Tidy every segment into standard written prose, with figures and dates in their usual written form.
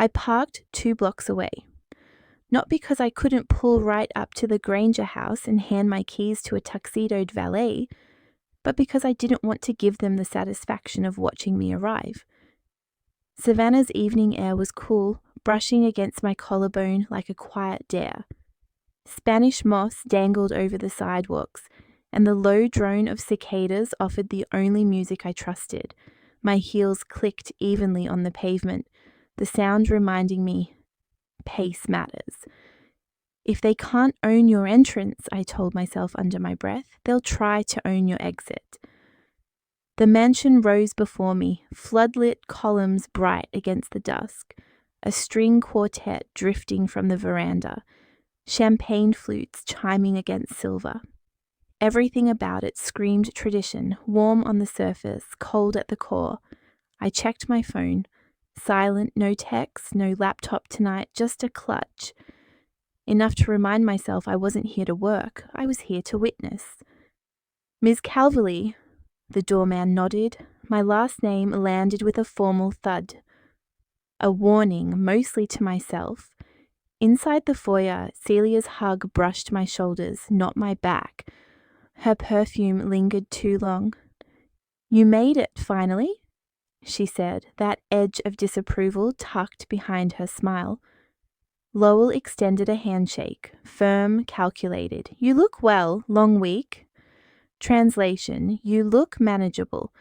I parked 2 blocks away. Not because I couldn't pull right up to the Granger house and hand my keys to a tuxedoed valet, but because I didn't want to give them the satisfaction of watching me arrive. Savannah's evening air was cool, brushing against my collarbone like a quiet dare. Spanish moss dangled over the sidewalks, and the low drone of cicadas offered the only music I trusted. My heels clicked evenly on the pavement, the sound reminding me, pace matters. If they can't own your entrance, I told myself under my breath, they'll try to own your exit. The mansion rose before me, floodlit columns bright against the dusk, a string quartet drifting from the veranda, champagne flutes chiming against silver. Everything about it screamed tradition, warm on the surface, cold at the core. I checked my phone. Silent, no text, no laptop tonight, just a clutch. Enough to remind myself I wasn't here to work, I was here to witness. Ms. Calverley, the doorman nodded. My last name landed with a formal thud. A warning, mostly to myself. Inside the foyer, Celia's hug brushed my shoulders, not my back. Her perfume lingered too long. "You made it, finally," she said, that edge of disapproval tucked behind her smile. Lowell extended a handshake, firm, calculated. "You look well, long week." Translation, "You look manageable."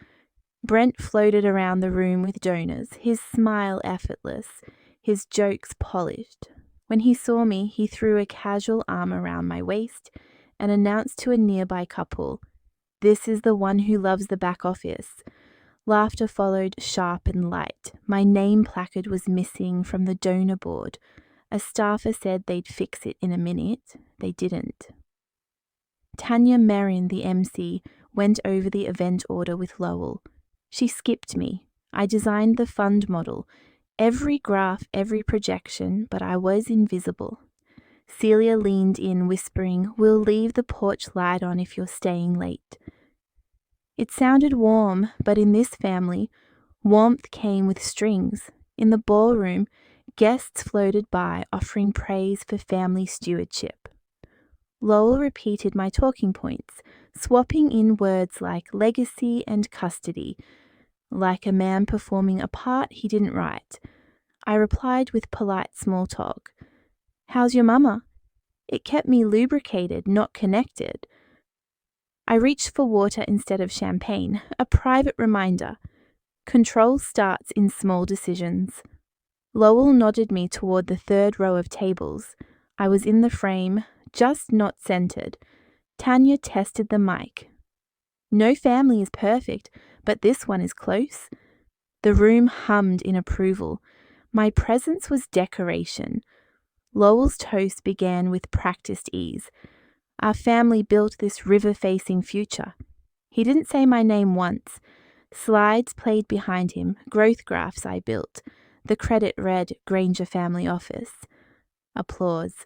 Brent floated around the room with donors, his smile effortless, his jokes polished. When he saw me, he threw a casual arm around my waist and announced to a nearby couple, "This is the one who loves the back office." Laughter followed, sharp and light. My name placard was missing from the donor board. A staffer said they'd fix it in a minute. They didn't. Tanya Marin, the MC, went over the event order with Lowell. She skipped me. I designed the fund model. Every graph, every projection, but I was invisible. Celia leaned in, whispering, "We'll leave the porch light on if you're staying late." It sounded warm, but in this family, warmth came with strings. In the ballroom, guests floated by, offering praise for family stewardship. Lowell repeated my talking points, swapping in words like legacy and custody, like a man performing a part he didn't write. I replied with polite small talk. "How's your mama?" It kept me lubricated, not connected. I reached for water instead of champagne, a private reminder. Control starts in small decisions. Lowell nodded me toward the 3rd row of tables. I was in the frame, just not centered. Tanya tested the mic. "No family is perfect, but this one is close." The room hummed in approval. My presence was decoration. Lowell's toast began with practiced ease. "Our family built this river-facing future." He didn't say my name once. Slides played behind him, growth graphs I built. The credit read, "Granger Family Office." Applause.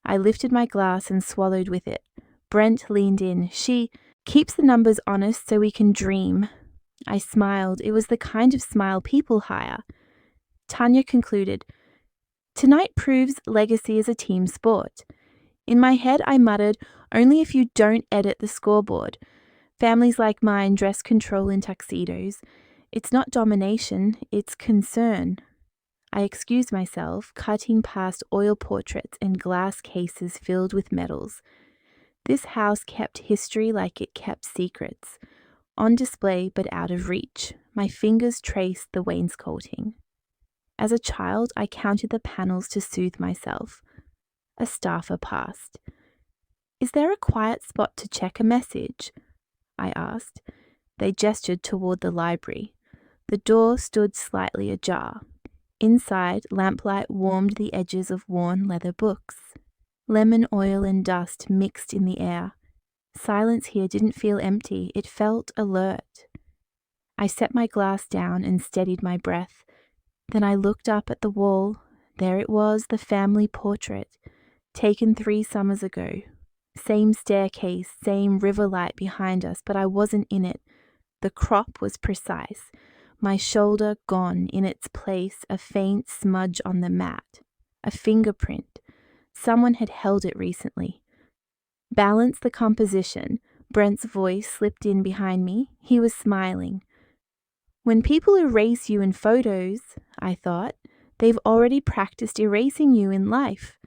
I lifted my glass and swallowed with it. Brent leaned in. "She keeps the numbers honest so we can dream." I smiled. It was the kind of smile people hire. Tanya concluded, "Tonight proves legacy is a team sport." In my head, I muttered, "Only if you don't edit the scoreboard." Families like mine dress control in tuxedos. It's not domination, it's concern. I excused myself, cutting past oil portraits and glass cases filled with medals. This house kept history like it kept secrets. On display but out of reach, my fingers traced the wainscoting. As a child, I counted the panels to soothe myself. A staffer passed. "Is there a quiet spot to check a message?" I asked. They gestured toward the library. The door stood slightly ajar. Inside, lamplight warmed the edges of worn leather books. Lemon oil and dust mixed in the air. Silence here didn't feel empty, it felt alert. I set my glass down and steadied my breath. Then I looked up at the wall. There it was, the family portrait, taken 3 summers ago. Same staircase, same river light behind us, but I wasn't in it. The crop was precise. my shoulder gone, in its place a faint smudge on the mat, a fingerprint. Someone had held it recently. Balance the composition. Brent's voice slipped in behind me. He was smiling. When people erase you in photos, I thought, they've already practiced erasing you in life.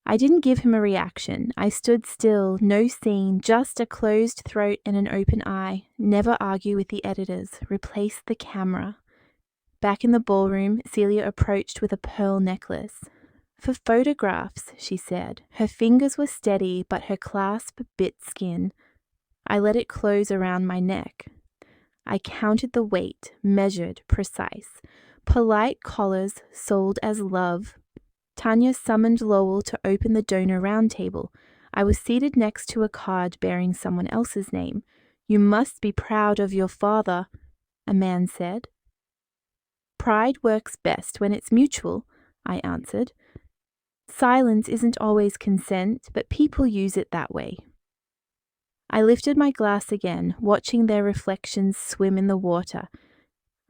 I didn't give him a reaction. I stood still, no scene, just a closed throat and an open eye. Never argue with the editors. Replace the camera. Back in the ballroom, Celia approached with a pearl necklace. For photographs, she said. Her fingers were steady, but her clasp bit skin. I let it close around my neck. I counted the weight, measured, precise. Polite collars sold as love. Tanya summoned Lowell to open the donor round table. I was seated next to a card bearing someone else's name. You must be proud of your father, a man said. Pride works best when it's mutual, I answered. Silence isn't always consent, but people use it that way. I lifted my glass again, watching their reflections swim in the water.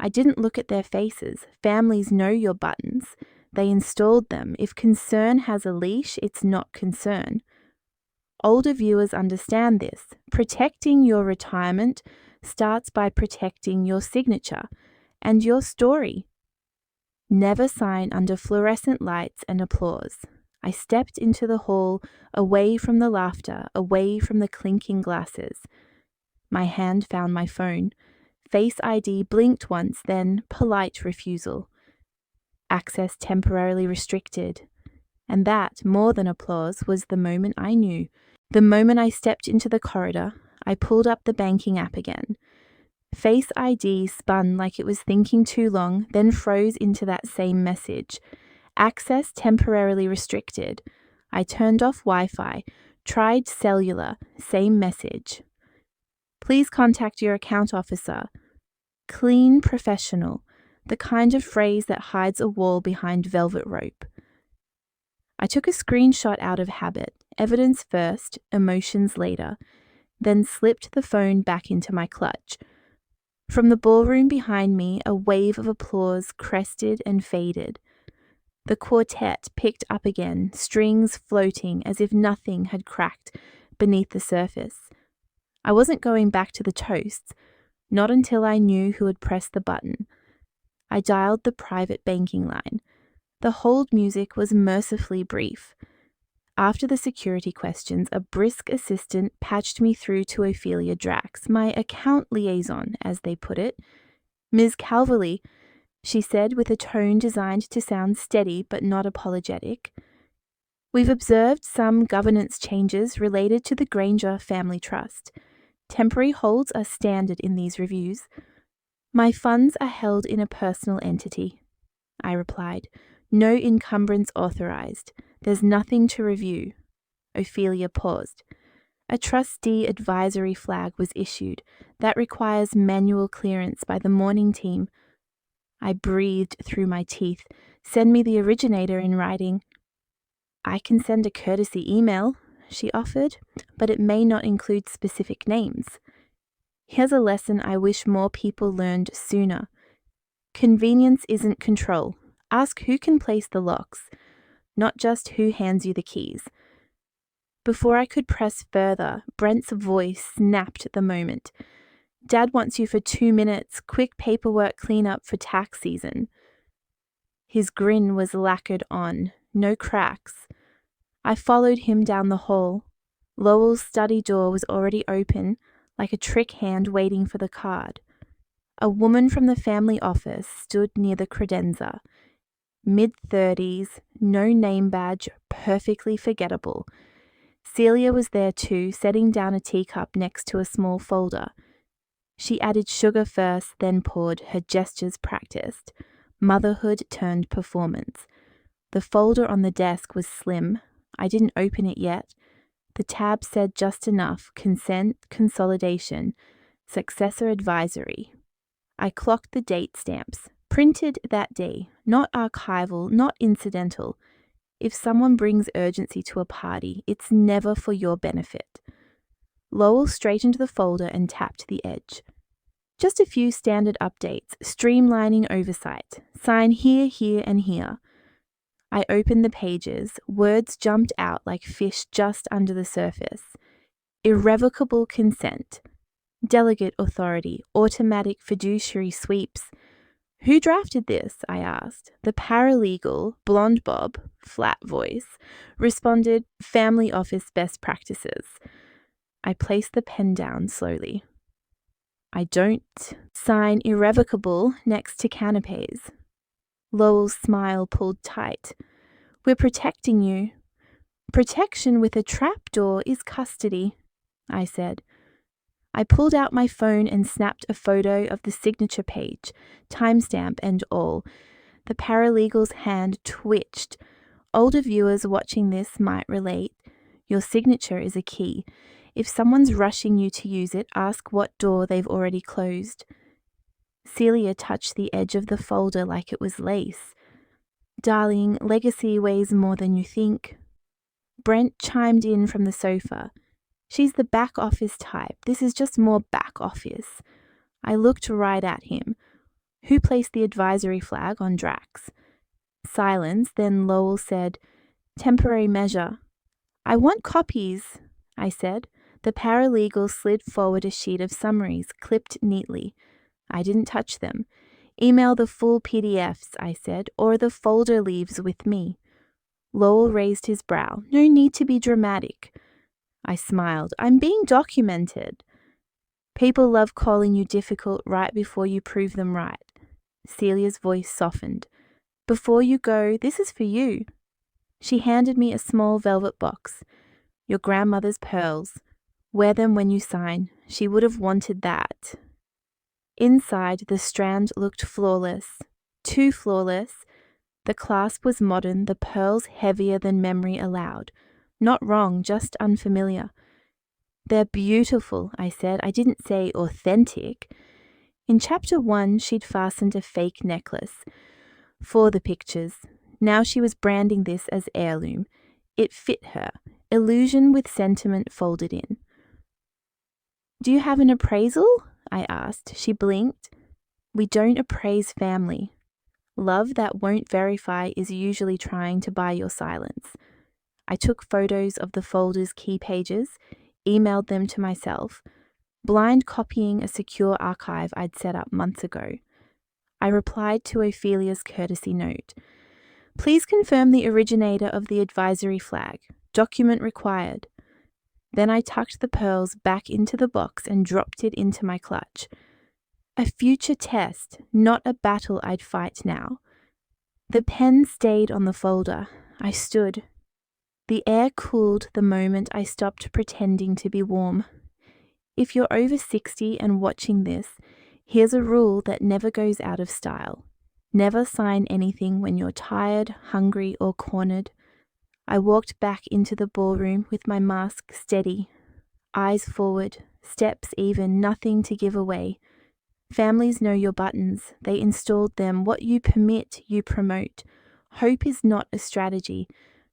I didn't look at their faces. Families know your buttons. They installed them. If concern has a leash, it's not concern. Older viewers understand this. Protecting your retirement starts by protecting your signature and your story. Never sign under fluorescent lights and applause. I stepped into the hall, away from the laughter, away from the clinking glasses. My hand found my phone. Face ID blinked once, then polite refusal. Access temporarily restricted. And that, more than applause, was the moment I knew. The moment I stepped into the corridor, I pulled up the banking app again. Face ID spun like it was thinking too long, then froze into that same message. Access temporarily restricted. I turned off Wi-Fi, tried cellular, same message. Please contact your account officer. Clean professional, the kind of phrase that hides a wall behind velvet rope. I took a screenshot out of habit, evidence first, emotions later, then slipped the phone back into my clutch. From the ballroom behind me, a wave of applause crested and faded. The quartet picked up again, strings floating as if nothing had cracked beneath the surface. I wasn't going back to the toasts, not until I knew who had pressed the button. I dialed the private banking line. The hold music was mercifully brief. After the security questions, a brisk assistant patched me through to Ophelia Drax, my account liaison, as they put it. Ms. Calverley, she said with a tone designed to sound steady but not apologetic. We've observed some governance changes related to the Granger Family Trust. Temporary holds are standard in these reviews. My funds are held in a personal entity, I replied. No encumbrance authorized. There's nothing to review. Ophelia paused. A trustee advisory flag was issued. That requires manual clearance by the morning team. I breathed through my teeth. Send me the originator in writing. I can send a courtesy email, she offered, but it may not include specific names. Here's a lesson I wish more people learned sooner. Convenience isn't control. Ask who can place the locks, not just who hands you the keys. Before I could press further, Brent's voice snapped at the moment. Dad wants you for 2 minutes, quick paperwork cleanup for tax season. His grin was lacquered on, no cracks. I followed him down the hall. Lowell's study door was already open, like a trick hand waiting for the card. A woman from the family office stood near the credenza. Mid-30s, no name badge, perfectly forgettable. Celia was there too, setting down a teacup next to a small folder. She added sugar first, then poured, her gestures practiced. Motherhood turned performance. The folder on the desk was slim. I didn't open it yet. The tab said just enough: consent, consolidation, successor advisory. I clocked the date stamps. Printed that day, not archival, not incidental. If someone brings urgency to a party, it's never for your benefit. Lowell straightened the folder and tapped the edge. Just a few standard updates, streamlining oversight. Sign here, here, and here. I opened the pages. Words jumped out like fish just under the surface. Irrevocable consent. Delegate authority. Automatic fiduciary sweeps. Who drafted this? I asked. The paralegal, blonde bob, flat voice, responded, family office best practices. I placed the pen down slowly. I don't sign irrevocable next to canapes. Lowell's smile pulled tight. We're protecting you. Protection with a trapdoor is custody, I said. I pulled out my phone and snapped a photo of the signature page, timestamp and all. The paralegal's hand twitched. Older viewers watching this might relate. Your signature is a key. If someone's rushing you to use it, ask what door they've already closed. Celia touched the edge of the folder like it was lace. Darling, legacy weighs more than you think. Brent chimed in from the sofa. She's the back office type. This is just more back office. I looked right at him. Who placed the advisory flag on Drax? Silence, then Lowell said, temporary measure. I want copies, I said. The paralegal slid forward a sheet of summaries, clipped neatly. I didn't touch them. Email the full PDFs, I said, or the folder leaves with me. Lowell raised his brow. No need to be dramatic. I smiled. I'm being documented. People love calling you difficult right before you prove them right. Celia's voice softened. Before you go, this is for you. She handed me a small velvet box. Your grandmother's pearls. Wear them when you sign. She would have wanted that. Inside, the strand looked flawless. Too flawless. The clasp was modern, the pearls heavier than memory allowed. Not wrong, just unfamiliar. They're beautiful, I said. I didn't say authentic. In chapter 1, she'd fastened a fake necklace. For the pictures. Now she was branding this as heirloom. It fit her. Illusion with sentiment folded in. Do you have an appraisal? I asked. She blinked. We don't appraise family. Love that won't verify is usually trying to buy your silence. I took photos of the folder's key pages, emailed them to myself, blind copying a secure archive I'd set up months ago. I replied to Ophelia's courtesy note. Please confirm the originator of the advisory flag. Document required. Then I tucked the pearls back into the box and dropped it into my clutch. A future test, not a battle I'd fight now. The pen stayed on the folder. I stood. The air cooled the moment I stopped pretending to be warm. If you're over 60 and watching this, here's a rule that never goes out of style. Never sign anything when you're tired, hungry, or cornered. I walked back into the ballroom with my mask steady, eyes forward, steps even, nothing to give away. Families know your buttons. They installed them. What you permit, you promote. Hope is not a strategy.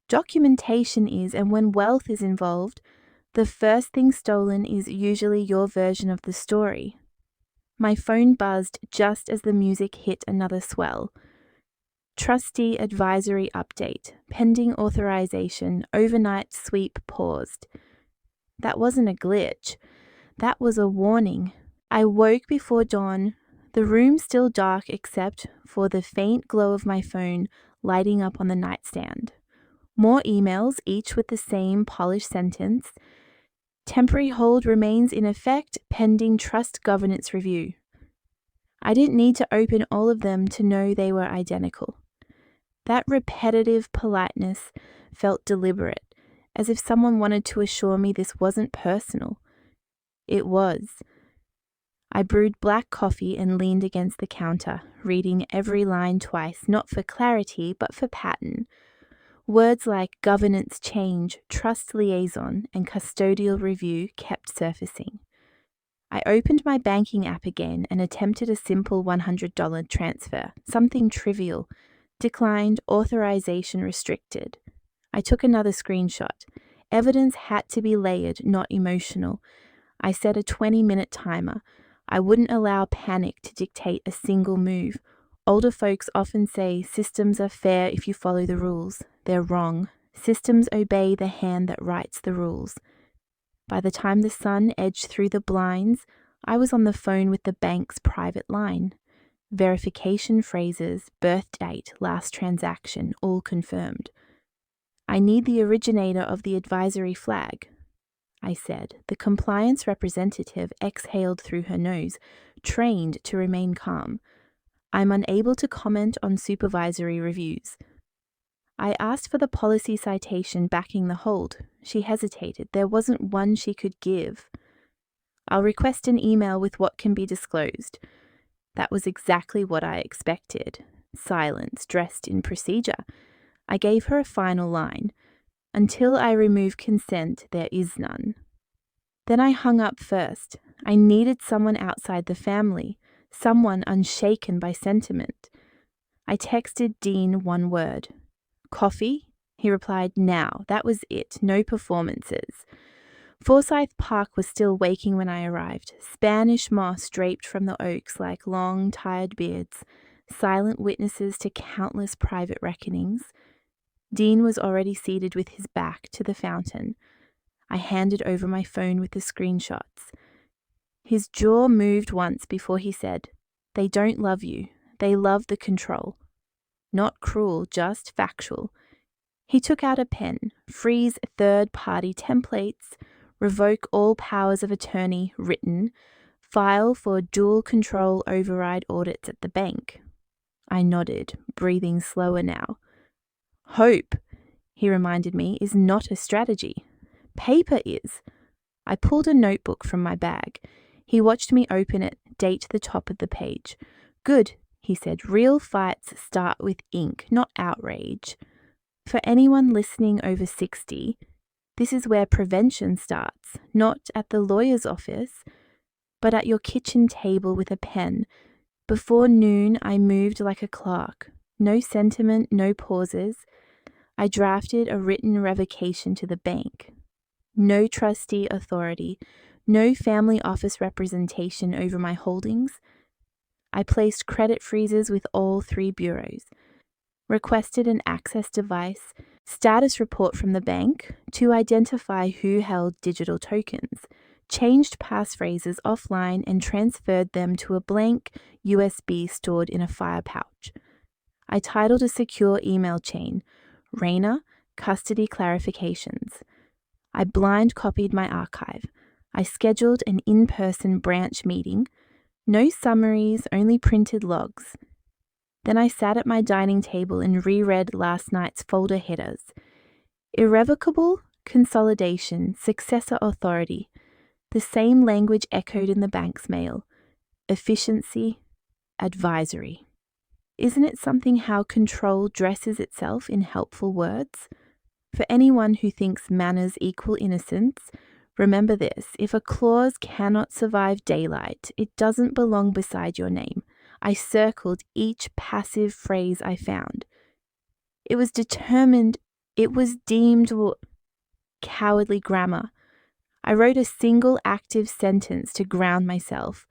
Documentation is, and when wealth is involved, the first thing stolen is usually your version of the story. My phone buzzed just as the music hit another swell. Trustee advisory update. Pending authorization. Overnight sweep paused. That wasn't a glitch. That was a warning. I woke before dawn, the room still dark except for the faint glow of my phone lighting up on the nightstand. More emails, each with the same polished sentence. Temporary hold remains in effect pending trust governance review. I didn't need to open all of them to know they were identical. That repetitive politeness felt deliberate, as if someone wanted to assure me this wasn't personal. It was. I brewed black coffee and leaned against the counter, reading every line twice, not for clarity, but for pattern. Words like governance change, trust liaison, and custodial review kept surfacing. I opened my banking app again and attempted a simple $100 transfer, something trivial. Declined, authorization restricted. I took another screenshot. Evidence had to be layered, not emotional. I set a 20-minute timer. I wouldn't allow panic to dictate a single move. Older folks often say systems are fair if you follow the rules. They're wrong. Systems obey the hand that writes the rules. By the time the sun edged through the blinds, I was on the phone with the bank's private line. Verification phrases, birth date, last transaction, all confirmed. I need the originator of the advisory flag, I said. The compliance representative exhaled through her nose, trained to remain calm. I'm unable to comment on supervisory reviews. I asked for the policy citation backing the hold. She hesitated. There wasn't one she could give. I'll request an email with what can be disclosed. That was exactly what I expected. Silence, dressed in procedure. I gave her a final line. Until I remove consent, there is none. Then I hung up first. I needed someone outside the family, someone unshaken by sentiment. I texted Dean one word. Coffee? He replied, now. That was it. No performances. Forsyth Park was still waking when I arrived. Spanish moss draped from the oaks like long, tired beards, silent witnesses to countless private reckonings. Dean was already seated with his back to the fountain. I handed over my phone with the screenshots. His jaw moved once before he said, they don't love you. They love the control. Not cruel, just factual. He took out a pen, freeze third-party templates, revoke all powers of attorney written, file for dual control override audits at the bank. I nodded, breathing slower now. Hope, he reminded me, is not a strategy. Paper is. I pulled a notebook from my bag. He watched me open it, date the top of the page. Good, he said. Real fights start with ink, not outrage. For anyone listening over 60, this is where prevention starts, not at the lawyer's office, but at your kitchen table with a pen. Before noon, I moved like a clerk. No sentiment, no pauses. I drafted a written revocation to the bank. No trustee authority, no family office representation over my holdings. I placed credit freezes with all 3 bureaus, requested an access device, status report from the bank to identify who held digital tokens, changed passphrases offline and transferred them to a blank USB stored in a fire pouch. I titled a secure email chain, Raina, Custody Clarifications. I blind copied my archive. I scheduled an in-person branch meeting. No summaries, only printed logs. Then I sat at my dining table and reread last night's folder headers. Irrevocable, consolidation, successor authority. The same language echoed in the bank's mail. Efficiency, advisory. Isn't it something how control dresses itself in helpful words? For anyone who thinks manners equal innocence, remember this: if a clause cannot survive daylight, it doesn't belong beside your name. I circled each passive phrase I found. It was determined, it was deemed cowardly grammar. I wrote a single active sentence to ground myself.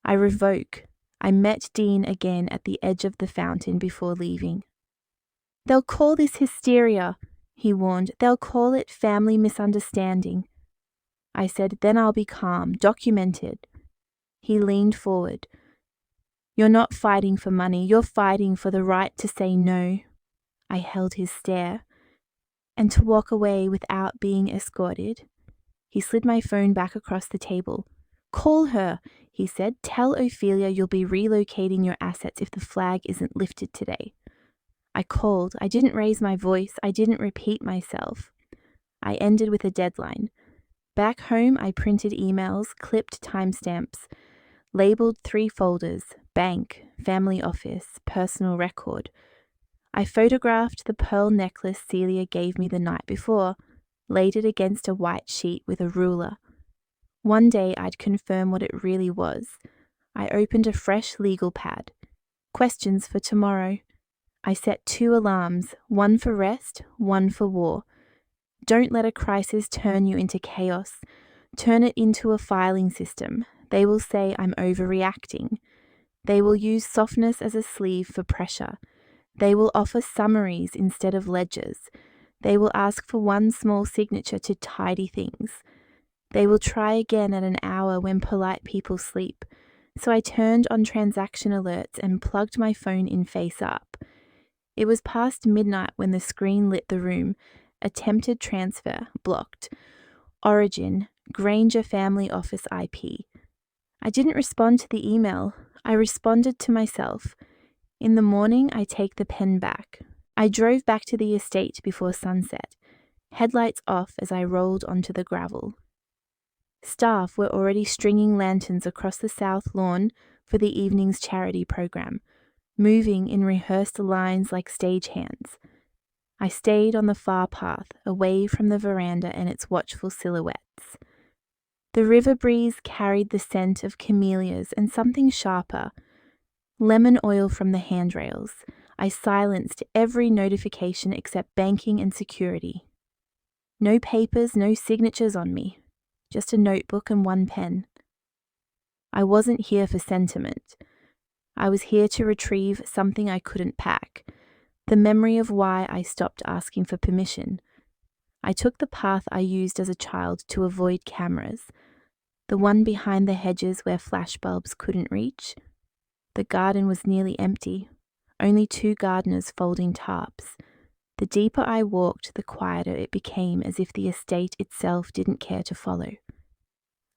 I revoke. I met Dean again at the edge of the fountain before leaving. They'll call this hysteria, he warned. They'll call it family misunderstanding. I said, then I'll be calm, documented. He leaned forward. You're not fighting for money, you're fighting for the right to say no. I held his stare. And to walk away without being escorted. He slid my phone back across the table. Call her, he said. Tell Ophelia you'll be relocating your assets if the flag isn't lifted today. I called. I didn't raise my voice. I didn't repeat myself. I ended with a deadline. Back home, I printed emails, clipped timestamps, labeled 3 folders: bank, family office, personal record. I photographed the pearl necklace Celia gave me the night before, laid it against a white sheet with a ruler. One day I'd confirm what it really was. I opened a fresh legal pad. Questions for tomorrow. I set 2 alarms, one for rest, one for war. Don't let a crisis turn you into chaos. Turn it into a filing system. They will say I'm overreacting. They will use softness as a sleeve for pressure. They will offer summaries instead of ledgers. They will ask for one small signature to tidy things. They will try again at an hour when polite people sleep. So I turned on transaction alerts and plugged my phone in face up. It was past midnight when the screen lit the room. Attempted transfer, blocked. Origin, Granger Family Office IP. I didn't respond to the email. I responded to myself. In the morning, I take the pen back. I drove back to the estate before sunset, headlights off as I rolled onto the gravel. Staff were already stringing lanterns across the south lawn for the evening's charity program, moving in rehearsed lines like stagehands. I stayed on the far path, away from the veranda and its watchful silhouettes. The river breeze carried the scent of camellias and something sharper, lemon oil from the handrails. I silenced every notification except banking and security. No papers, no signatures on me. Just a notebook and one pen. I wasn't here for sentiment. I was here to retrieve something I couldn't pack, the memory of why I stopped asking for permission. I took the path I used as a child to avoid cameras, the one behind the hedges where flashbulbs couldn't reach. The garden was nearly empty, only 2 gardeners folding tarps. The deeper I walked, the quieter it became, as if the estate itself didn't care to follow.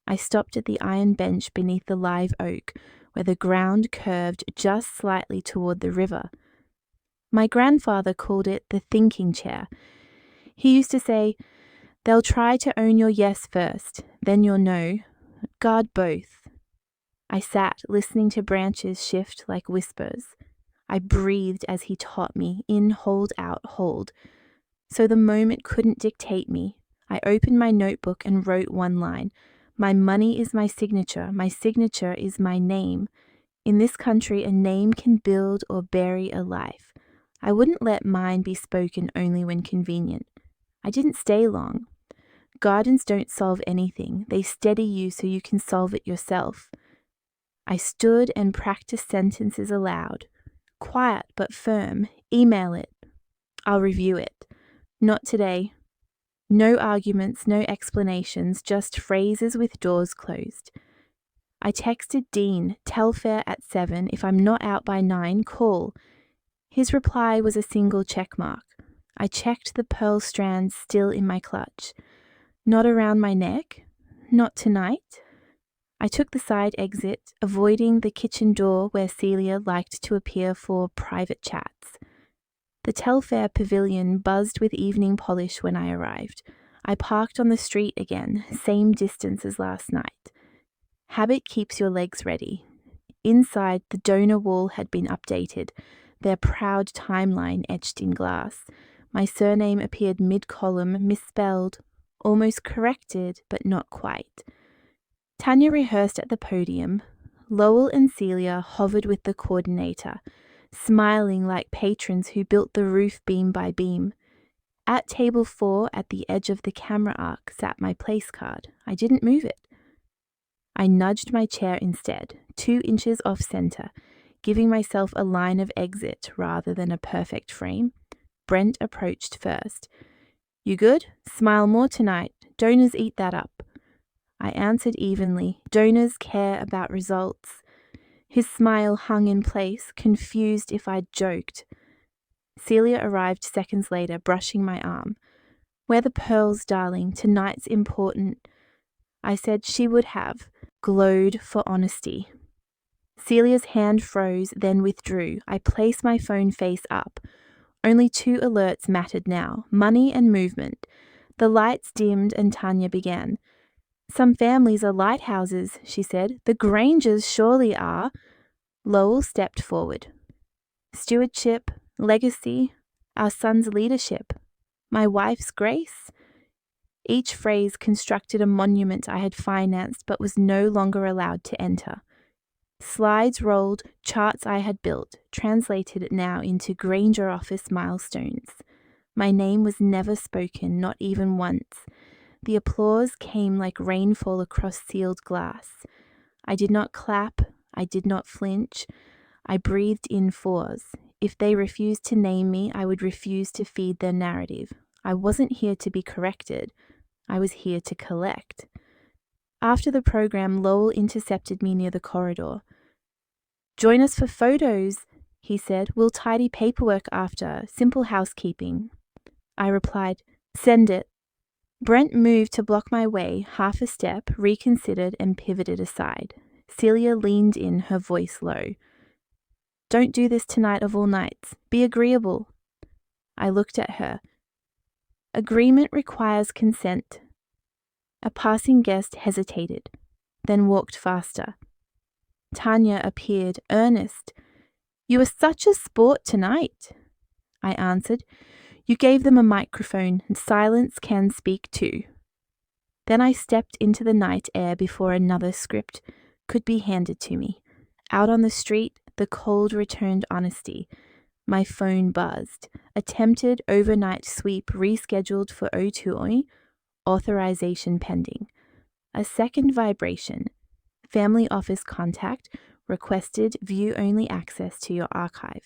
I stopped at the iron bench beneath the live oak, where the ground curved just slightly toward the river. My grandfather called it the thinking chair. He used to say, "They'll try to own your yes first, then your no. Guard both." I sat, listening to branches shift like whispers. I breathed as he taught me, in, hold, out, hold. So the moment couldn't dictate me. I opened my notebook and wrote one line. My money is my signature is my name. In this country, a name can build or bury a life. I wouldn't let mine be spoken only when convenient. I didn't stay long. Gardens don't solve anything. They steady you so you can solve it yourself. I stood and practiced sentences aloud. Quiet but firm. Email it. I'll review it. Not today. No arguments, no explanations, just phrases with doors closed. I texted Dean, Telfair at 7. If I'm not out by 9, call. His reply was a single check mark. I checked the pearl strands still in my clutch. Not around my neck. Not tonight. I took the side exit, avoiding the kitchen door where Celia liked to appear for private chats. The Telfair pavilion buzzed with evening polish when I arrived. I parked on the street again, same distance as last night. Habit keeps your legs ready. Inside, the donor wall had been updated, their proud timeline etched in glass. My surname appeared mid-column, misspelled, almost corrected, but not quite. Tanya rehearsed at the podium. Lowell and Celia hovered with the coordinator, smiling like patrons who built the roof beam by beam. At table 4, at the edge of the camera arc, sat my place card. I didn't move it. I nudged my chair instead, 2 inches off center, giving myself a line of exit rather than a perfect frame. Brent approached first. "You good? Smile more tonight. Donors eat that up." I answered evenly. Donors care about results. His smile hung in place, confused if I'd joked. Celia arrived seconds later, brushing my arm. "Wear the pearls, darling. Tonight's important." I said she would have, glowed for honesty. Celia's hand froze, then withdrew. I placed my phone face up. Only 2 alerts mattered now, money and movement. The lights dimmed and Tanya began. "Some families are lighthouses," she said. "The Grangers surely are." Lowell stepped forward. "Stewardship, legacy, our son's leadership, my wife's grace." Each phrase constructed a monument I had financed but was no longer allowed to enter. Slides rolled, charts I had built, translated now into Granger office milestones. My name was never spoken, not even once. The applause came like rainfall across sealed glass. I did not clap. I did not flinch. I breathed in fours. If they refused to name me, I would refuse to feed their narrative. I wasn't here to be corrected. I was here to collect. After the program, Lowell intercepted me near the corridor. "Join us for photos," he said. "We'll tidy paperwork after. Simple housekeeping." I replied, "Send it." Brent moved to block my way, half a step, reconsidered, and pivoted aside. Celia leaned in, her voice low. "Don't do this tonight of all nights. Be agreeable." I looked at her. "Agreement requires consent." A passing guest hesitated, then walked faster. Tanya appeared, earnest. "You were such a sport tonight." I answered, "You gave them a microphone, and silence can speak too." Then I stepped into the night air before another script could be handed to me. Out on the street, the cold returned honesty. My phone buzzed. Attempted overnight sweep rescheduled for 02, authorization pending. A second vibration. Family office contact, requested view-only access to your archive.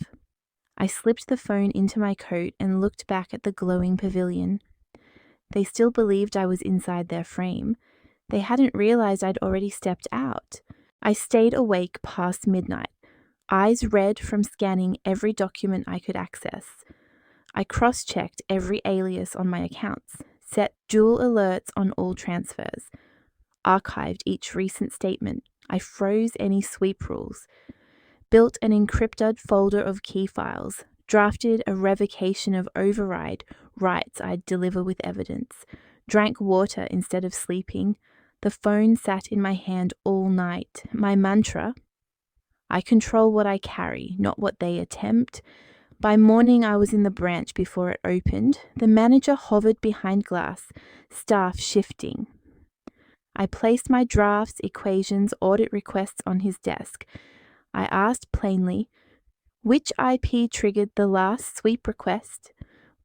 I slipped the phone into my coat and looked back at the glowing pavilion. They still believed I was inside their frame. They hadn't realized I'd already stepped out. I stayed awake past midnight, eyes red from scanning every document I could access. I cross-checked every alias on my accounts, set dual alerts on all transfers, archived each recent statement. I froze any sweep rules, built an encrypted folder of key files, drafted a revocation of override rights I'd deliver with evidence, drank water instead of sleeping. The phone sat in my hand all night. My mantra: I control what I carry, not what they attempt. By morning, I was in the branch before it opened. The manager hovered behind glass, staff shifting. I placed my drafts, equations, audit requests on his desk. I asked plainly, which IP triggered the last sweep request?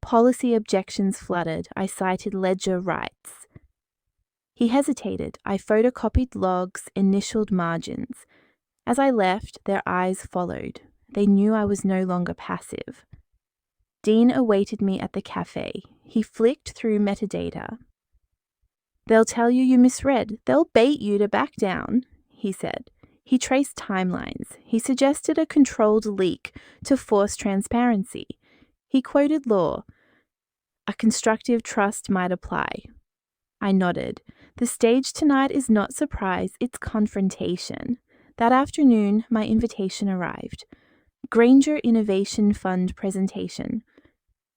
Policy objections flooded. I cited ledger rights. He hesitated. I photocopied logs, initialed margins. As I left, their eyes followed. They knew I was no longer passive. Dean awaited me at the cafe. He flicked through metadata. "They'll tell you misread. They'll bait you to back down," he said. He traced timelines. He suggested a controlled leak to force transparency. He quoted law. "A constructive trust might apply." I nodded. The stage tonight is not surprise, it's confrontation. That afternoon, my invitation arrived. Granger Innovation Fund presentation.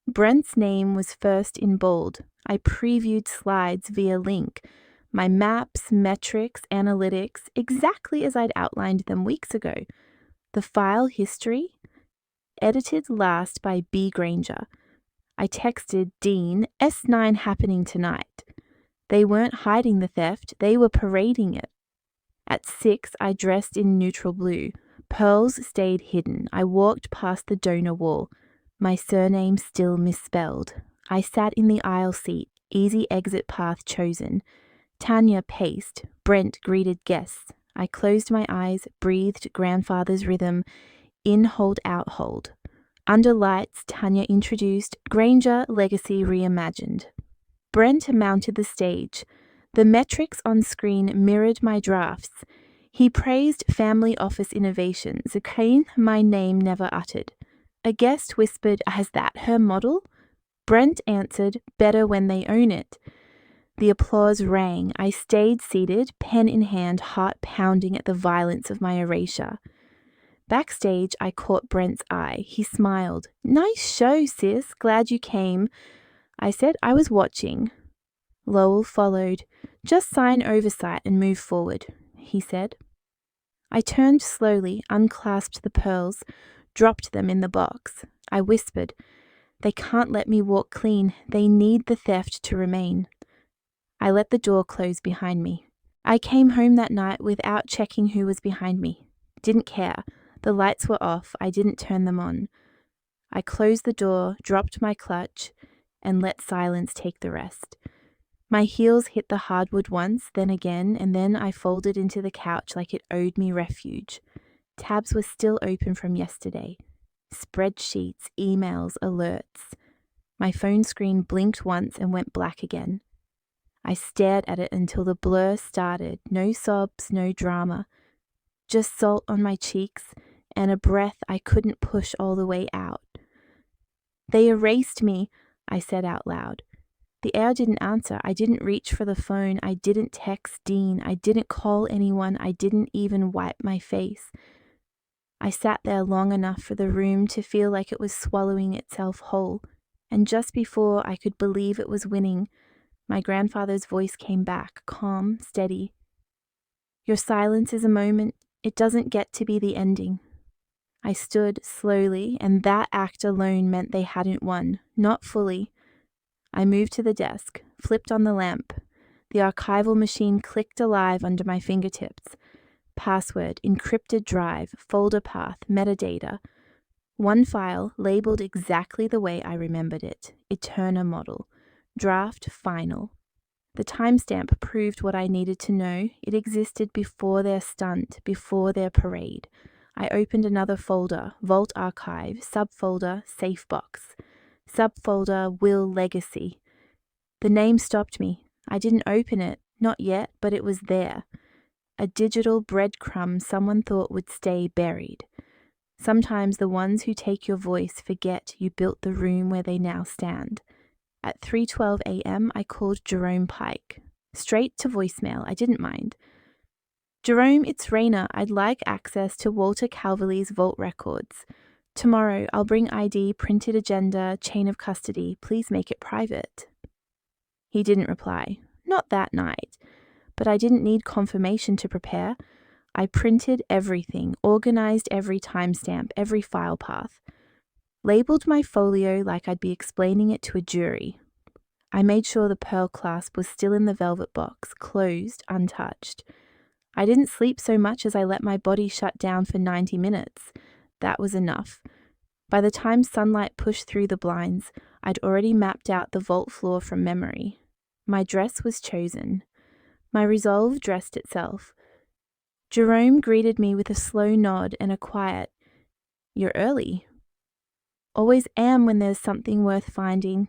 Brent's name was first in bold. I previewed slides via link. My maps, metrics, analytics, exactly as I'd outlined them weeks ago. The file history, edited last by B. Granger. I texted Dean, S9 happening tonight. They weren't hiding the theft, they were parading it. At 6, I dressed in neutral blue. Pearls stayed hidden. I walked past the donor wall. My surname still misspelled. I sat in the aisle seat, easy exit path chosen. Tanya paced. Brent greeted guests. I closed my eyes, breathed grandfather's rhythm. In, hold, out, hold. Under lights, Tanya introduced Granger Legacy Reimagined. Brent mounted the stage. The metrics on screen mirrored my drafts. He praised family office innovations, a claim my name never uttered. A guest whispered, "Has that her model?" Brent answered, "Better when they own it." The applause rang. I stayed seated, pen in hand, heart pounding at the violence of my erasure. Backstage, I caught Brent's eye. He smiled. "Nice show, sis. Glad you came." I said I was watching. Lowell followed. "Just sign oversight and move forward," he said. I turned slowly, unclasped the pearls, dropped them in the box. I whispered, "They can't let me walk clean. They need the theft to remain." I let the door close behind me. I came home that night without checking who was behind me. Didn't care. The lights were off. I didn't turn them on. I closed the door, dropped my clutch, and let silence take the rest. My heels hit the hardwood once, then again, and then I folded into the couch like it owed me refuge. Tabs were still open from yesterday. Spreadsheets, emails, alerts. My phone screen blinked once and went black again. I stared at it until the blur started. No sobs, no drama. Just salt on my cheeks and a breath I couldn't push all the way out. They erased me, I said out loud. The air didn't answer. I didn't reach for the phone. I didn't text Dean. I didn't call anyone. I didn't even wipe my face. I sat there long enough for the room to feel like it was swallowing itself whole, and just before I could believe it was winning, my grandfather's voice came back, calm, steady. Your silence is a moment. It doesn't get to be the ending. I stood slowly, and that act alone meant they hadn't won, not fully. I moved to the desk, flipped on the lamp. The archival machine clicked alive under my fingertips. Password, encrypted drive, folder path, metadata. One file labeled exactly the way I remembered it, Eterna model. Draft final. The timestamp proved what I needed to know. It existed before their stunt, before their parade. I opened another folder, Vault Archive, subfolder, Safebox. Subfolder, Will Legacy. The name stopped me. I didn't open it, not yet, but it was there. A digital breadcrumb someone thought would stay buried. Sometimes the ones who take your voice forget you built the room where they now stand. At 3:12 a.m., I called Jerome Pike. Straight to voicemail, I didn't mind. Jerome, it's Raina. I'd like access to Walter Calverley's vault records. Tomorrow, I'll bring ID, printed agenda, chain of custody. Please make it private. He didn't reply. Not that night. But I didn't need confirmation to prepare. I printed everything, organized every timestamp, every file path. Labeled my folio like I'd be explaining it to a jury. I made sure the pearl clasp was still in the velvet box, closed, untouched. I didn't sleep so much as I let my body shut down for 90 minutes. That was enough. By the time sunlight pushed through the blinds, I'd already mapped out the vault floor from memory. My dress was chosen. My resolve dressed itself. Jerome greeted me with a slow nod and a quiet, "You're early." Always am when there's something worth finding.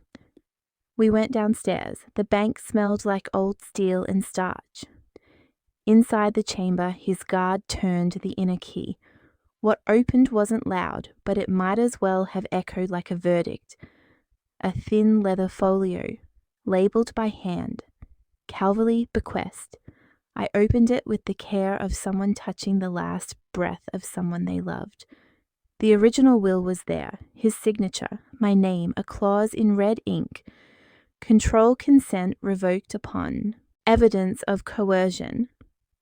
We went downstairs. The bank smelled like old steel and starch. Inside the chamber, his guard turned the inner key. What opened wasn't loud, but it might as well have echoed like a verdict. A thin leather folio, labeled by hand. Calverley Bequest. I opened it with the care of someone touching the last breath of someone they loved. The original will was there, his signature, my name, a clause in red ink. Control consent revoked upon. Evidence of coercion.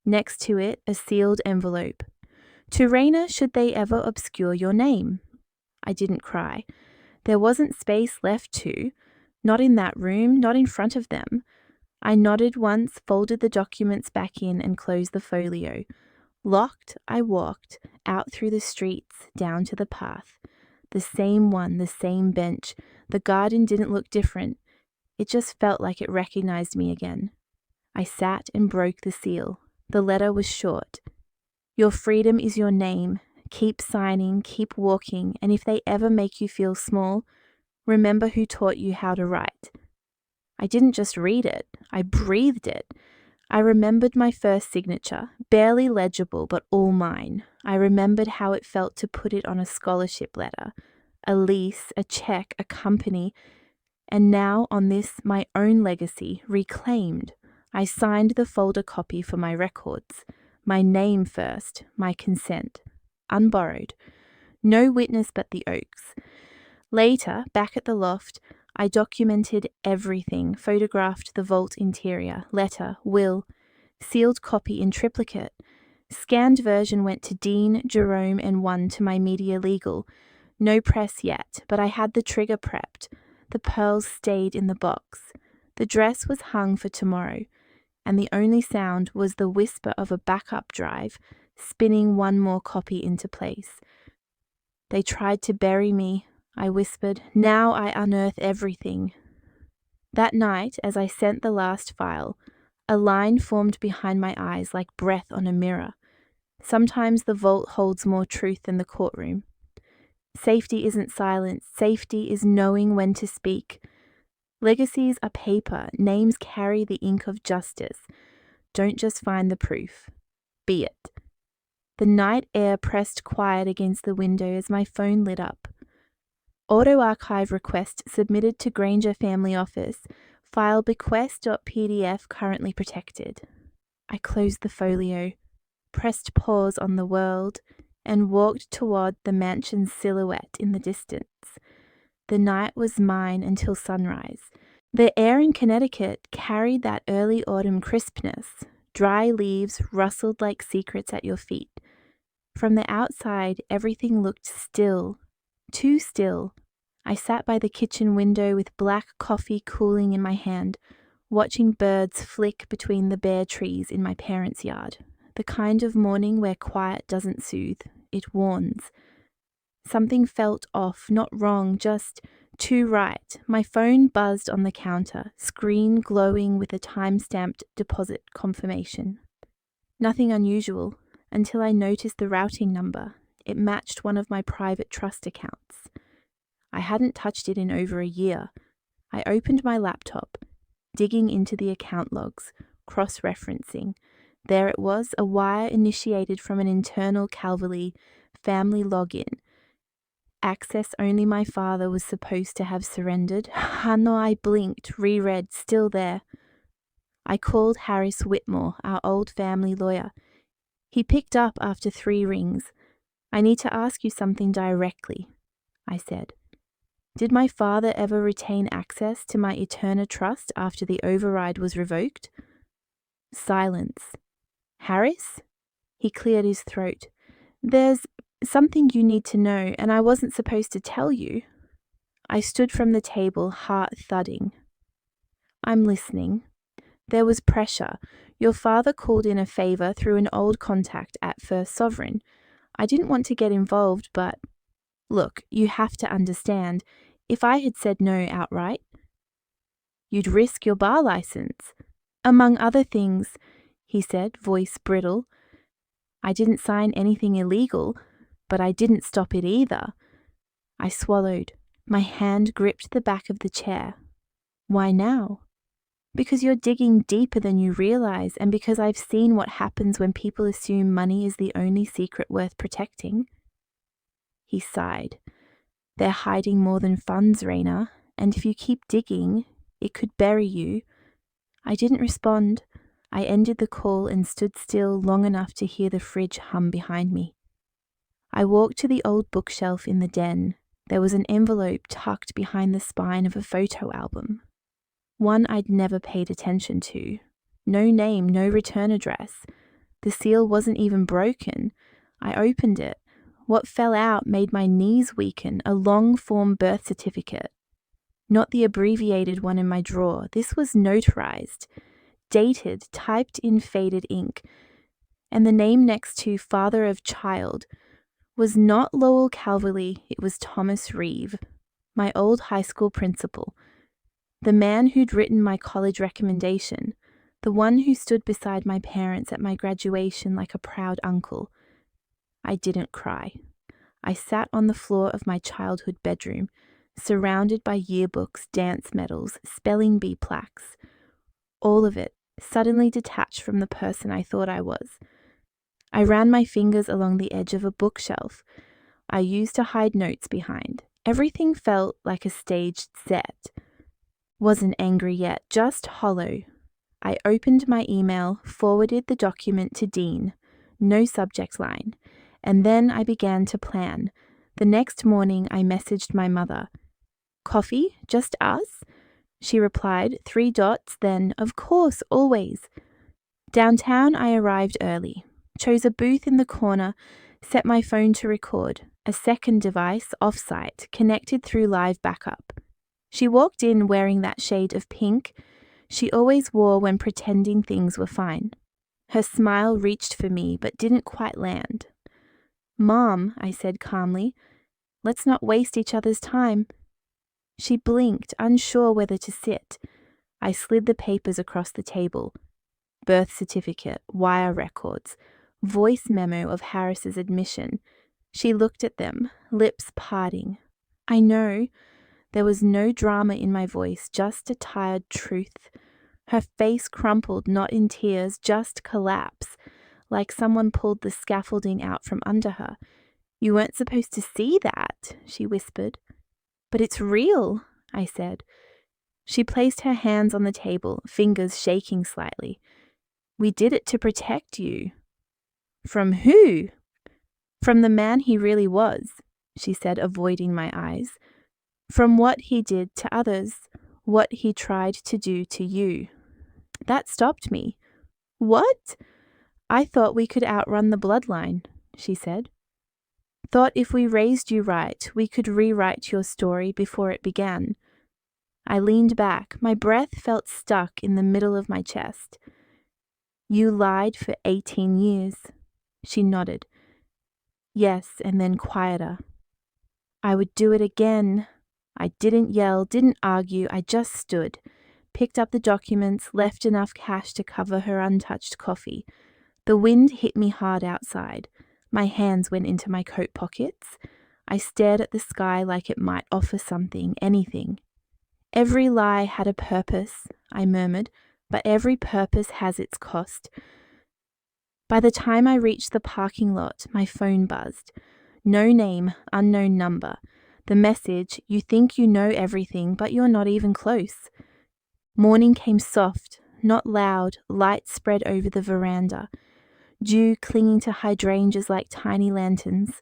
Next to it, a sealed envelope. To Raina, should they ever obscure your name. I didn't cry. There wasn't space left to. Not in that room, not in front of them. I nodded once, folded the documents back in, and closed the folio. Locked, I walked, out through the streets, down to the path. The same one, the same bench. The garden didn't look different. It just felt like it recognized me again. I sat and broke the seal. The letter was short. Your freedom is your name. Keep signing, keep walking, and if they ever make you feel small, remember who taught you how to write. I didn't just read it, I breathed it. I remembered my first signature, barely legible but all mine. I remembered how it felt to put it on a scholarship letter, a lease, a check, a company, and now on this, my own legacy, reclaimed. I signed the folder copy for my records. My name first, my consent, unborrowed. No witness but the Oaks. Later, back at the loft, I documented everything, photographed the vault interior, letter, will, sealed copy in triplicate. Scanned version went to Dean, Jerome, and one to my media legal. No press yet, but I had the trigger prepped. The pearls stayed in the box. The dress was hung for tomorrow, and the only sound was the whisper of a backup drive, spinning one more copy into place. They tried to bury me, I whispered. Now I unearth everything. That night, as I sent the last file, a line formed behind my eyes like breath on a mirror. Sometimes the vault holds more truth than the courtroom. Safety isn't silence. Safety is knowing when to speak. Legacies are paper. Names carry the ink of justice. Don't just find the proof. Be it. The night air pressed quiet against the window as my phone lit up. Auto archive request submitted to Granger Family Office. File bequest.pdf currently protected. I closed the folio, pressed pause on the world, and walked toward the mansion's silhouette in the distance. The night was mine until sunrise. The air in Connecticut carried that early autumn crispness. Dry leaves rustled like secrets at your feet. From the outside, everything looked still, too still. I sat by the kitchen window with black coffee cooling in my hand, watching birds flick between the bare trees in my parents' yard. The kind of morning where quiet doesn't soothe, it warns. Something felt off, not wrong, just too right. My phone buzzed on the counter, screen glowing with a time-stamped deposit confirmation. Nothing unusual, until I noticed the routing number. It matched one of my private trust accounts. I hadn't touched it in over a year. I opened my laptop, digging into the account logs, cross-referencing. There it was, a wire initiated from an internal Calverley family login. Access only my father was supposed to have surrendered. No, I blinked, reread, still there. I called Harris Whitmore, our old family lawyer. He picked up after 3 rings. I need to ask you something directly, I said. Did my father ever retain access to my Eterna trust after the override was revoked? Silence. Harris? He cleared his throat. There's something you need to know, and I wasn't supposed to tell you. I stood from the table, heart thudding. I'm listening. There was pressure. Your father called in a favor through an old contact at First Sovereign. I didn't want to get involved, but look, you have to understand. If I had said no outright, you'd risk your bar license. Among other things, he said, voice brittle. I didn't sign anything illegal, but I didn't stop it either. I swallowed. My hand gripped the back of the chair. Why now? Because you're digging deeper than you realize, and because I've seen what happens when people assume money is the only secret worth protecting. He sighed. They're hiding more than funds, Raina, and if you keep digging, it could bury you. I didn't respond. I ended the call and stood still long enough to hear the fridge hum behind me. I walked to the old bookshelf in the den. There was an envelope tucked behind the spine of a photo album. One I'd never paid attention to. No name, no return address. The seal wasn't even broken. I opened it. What fell out made my knees weaken, a long-form birth certificate. Not the abbreviated one in my drawer. This was notarized, dated, typed in faded ink. And the name next to father of child was not Lowell Calverley, it was Thomas Reeve, my old high school principal. The man who'd written my college recommendation, the one who stood beside my parents at my graduation like a proud uncle. I didn't cry. I sat on the floor of my childhood bedroom, surrounded by yearbooks, dance medals, spelling bee plaques. All of it suddenly detached from the person I thought I was. I ran my fingers along the edge of a bookshelf I used to hide notes behind. Everything felt like a staged set. Wasn't angry yet, just hollow. I opened my email, forwarded the document to Dean, no subject line, and then I began to plan. The next morning I messaged my mother. Coffee? Just us? She replied, 3 dots, then, of course, always. Downtown I arrived early, chose a booth in the corner, set my phone to record, a second device, off-site, connected through live backup. She walked in wearing that shade of pink she always wore when pretending things were fine. Her smile reached for me but didn't quite land. Mom, I said calmly, let's not waste each other's time. She blinked, unsure whether to sit. I slid the papers across the table. Birth certificate, wire records, voice memo of Harris's admission. She looked at them, lips parting. I know. There was no drama in my voice, just a tired truth. Her face crumpled, not in tears, just collapse, like someone pulled the scaffolding out from under her. You weren't supposed to see that, she whispered. But it's real, I said. She placed her hands on the table, fingers shaking slightly. We did it to protect you. From who? From the man he really was, she said, avoiding my eyes. From what he did to others, what he tried to do to you. That stopped me. What? I thought we could outrun the bloodline, she said. Thought if we raised you right, we could rewrite your story before it began. I leaned back. My breath felt stuck in the middle of my chest. You lied for 18 years. She nodded. Yes, and then quieter. I would do it again. I didn't yell, didn't argue, I just stood, picked up the documents, left enough cash to cover her untouched coffee. The wind hit me hard outside. My hands went into my coat pockets. I stared at the sky like it might offer something, anything. Every lie had a purpose, I murmured, but every purpose has its cost. By the time I reached the parking lot, my phone buzzed. No name, unknown number. The message, you think you know everything, but you're not even close. Morning came soft, not loud, light spread over the veranda. Dew clinging to hydrangeas like tiny lanterns.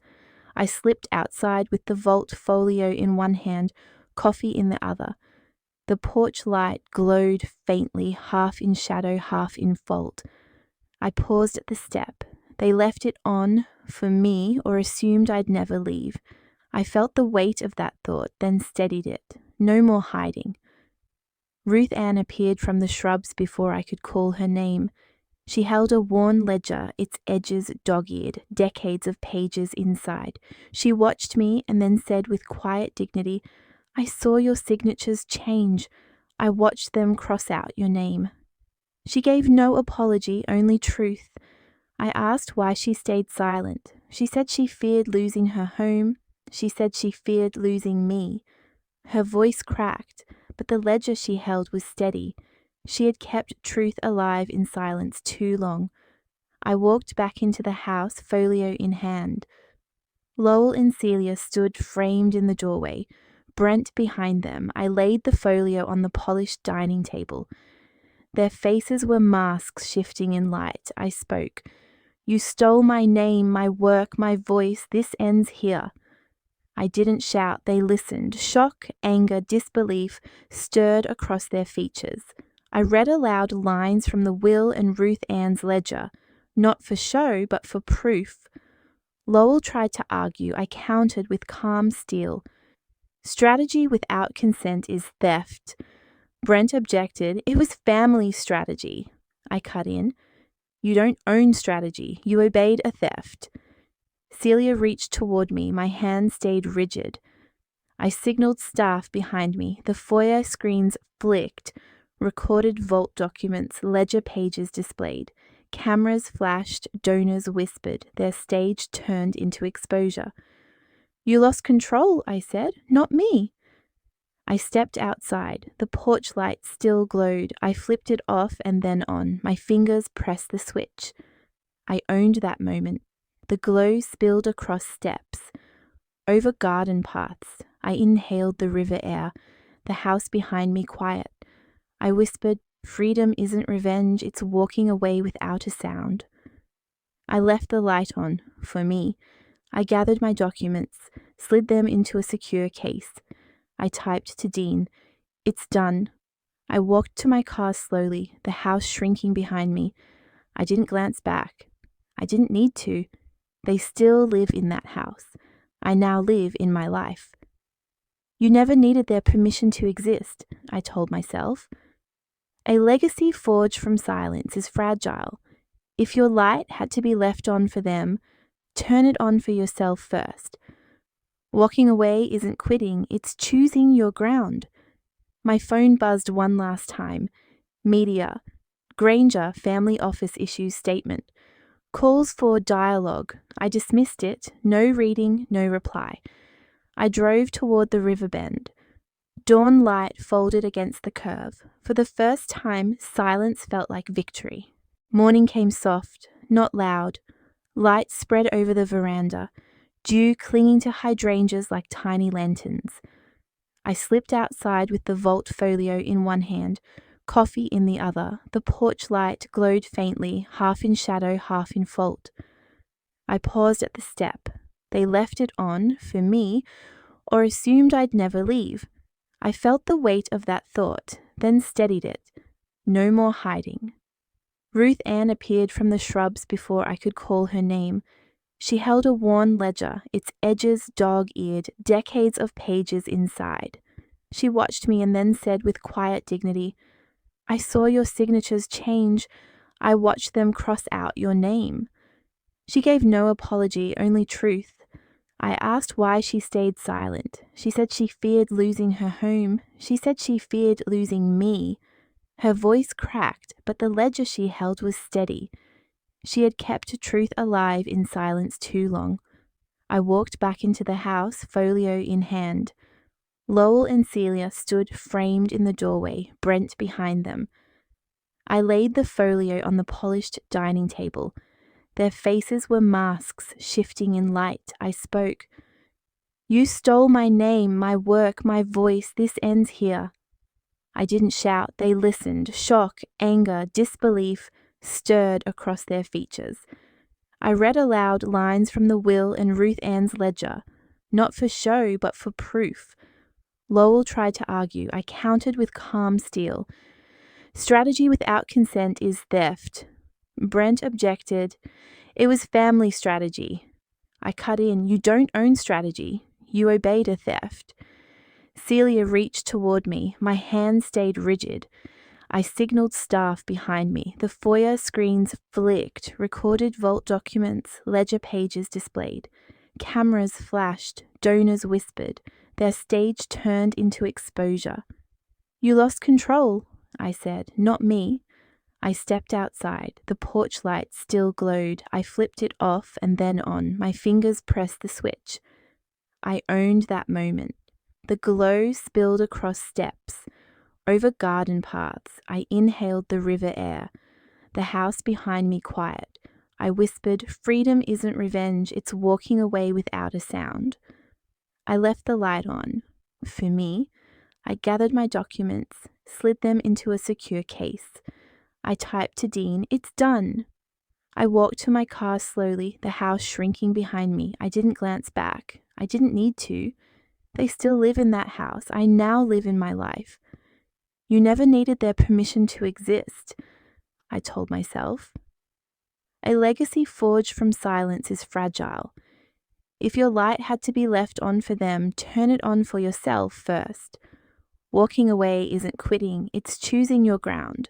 I slipped outside with the vault folio in one hand, coffee in the other. The porch light glowed faintly, half in shadow, half in fold. I paused at the step. They left it on, for me, or assumed I'd never leave. I felt the weight of that thought, then steadied it. No more hiding. Ruth Ann appeared from the shrubs before I could call her name. She held a worn ledger, its edges dog-eared, decades of pages inside. She watched me and then said with quiet dignity, I saw your signatures change. I watched them cross out your name. She gave no apology, only truth. I asked why she stayed silent. She said she feared losing her home. She said she feared losing me. Her voice cracked, but the ledger she held was steady. She had kept truth alive in silence too long. I walked back into the house, folio in hand. Lowell and Celia stood framed in the doorway, Brent behind them. I laid the folio on the polished dining table. Their faces were masks shifting in light. I spoke. You stole my name, my work, my voice. This ends here. I didn't shout. They listened. Shock, anger, disbelief stirred across their features. I read aloud lines from the Will and Ruth Ann's ledger, not for show, but for proof. Lowell tried to argue. I countered with calm steel. Strategy without consent is theft. Brent objected. It was family strategy. I cut in. You don't own strategy. You obeyed a theft. Celia reached toward me. My hand stayed rigid. I signaled staff behind me. The foyer screens flicked. Recorded vault documents, ledger pages displayed. Cameras flashed, donors whispered. Their stage turned into exposure. You lost control, I said. Not me. I stepped outside. The porch light still glowed. I flipped it off and then on. My fingers pressed the switch. I owned that moment. The glow spilled across steps, over garden paths. I inhaled the river air, the house behind me quiet. I whispered, freedom isn't revenge, it's walking away without a sound. I left the light on, for me. I gathered my documents, slid them into a secure case. I typed to Dean, it's done. I walked to my car slowly, the house shrinking behind me. I didn't glance back. I didn't need to. They still live in that house. I now live in my life. You never needed their permission to exist, I told myself. A legacy forged from silence is fragile. If your light had to be left on for them, turn it on for yourself first. Walking away isn't quitting, it's choosing your ground. My phone buzzed one last time. Media. Granger family office issues statement. Calls for dialogue. I dismissed it. No reading, no reply. I drove toward the river bend. Dawn light folded against the curve. For the first time, silence felt like victory. Morning came soft, not loud. Light spread over the veranda, dew clinging to hydrangeas like tiny lanterns. I slipped outside with the vault folio in one hand, coffee in the other. The porch light glowed faintly, half in shadow, half in fault. I paused at the step. They left it on, for me, or assumed I'd never leave. I felt the weight of that thought, then steadied it. No more hiding. Ruth Ann appeared from the shrubs before I could call her name. She held a worn ledger, its edges dog-eared, decades of pages inside. She watched me and then said with quiet dignity, "I saw your signatures change. I watched them cross out your name." She gave no apology, only truth. I asked why she stayed silent. She said she feared losing her home. She said she feared losing me. Her voice cracked, but the ledger she held was steady. She had kept truth alive in silence too long. I walked back into the house, folio in hand. Lowell and Celia stood framed in the doorway, Brent behind them. I laid the folio on the polished dining table. Their faces were masks shifting in light. I spoke. "You stole my name, my work, my voice. This ends here." I didn't shout. They listened. Shock, anger, disbelief stirred across their features. I read aloud lines from the will and Ruth Ann's ledger, not for show, but for proof. Lowell tried to argue. I countered with calm steel. "Strategy without consent is theft." Brent objected. "It was family strategy." I cut in. "You don't own strategy. You obeyed a theft." Celia reached toward me. My hand stayed rigid. I signaled staff behind me. The foyer screens flicked, recorded vault documents, ledger pages displayed. Cameras flashed, donors whispered. Their stage turned into exposure. "You lost control," I said, "not me." I stepped outside. The porch light still glowed. I flipped it off and then on. My fingers pressed the switch. I owned that moment. The glow spilled across steps, over garden paths. I inhaled the river air. The house behind me quiet. I whispered, "Freedom isn't revenge, it's walking away without a sound." I left the light on. For me, I gathered my documents, slid them into a secure case. I typed to Dean, "It's done." I walked to my car slowly, the house shrinking behind me. I didn't glance back. I didn't need to. They still live in that house. I now live in my life. You never needed their permission to exist, I told myself. A legacy forged from silence is fragile. If your light had to be left on for them, turn it on for yourself first. Walking away isn't quitting, it's choosing your ground.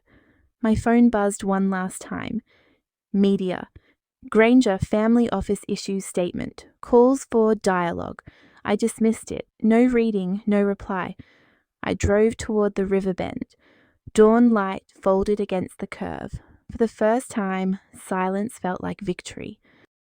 My phone buzzed one last time. Media. Granger family office issues statement. Calls for dialogue. I dismissed it. No reading, no reply. I drove toward the river bend. Dawn light folded against the curve. For the first time, silence felt like victory.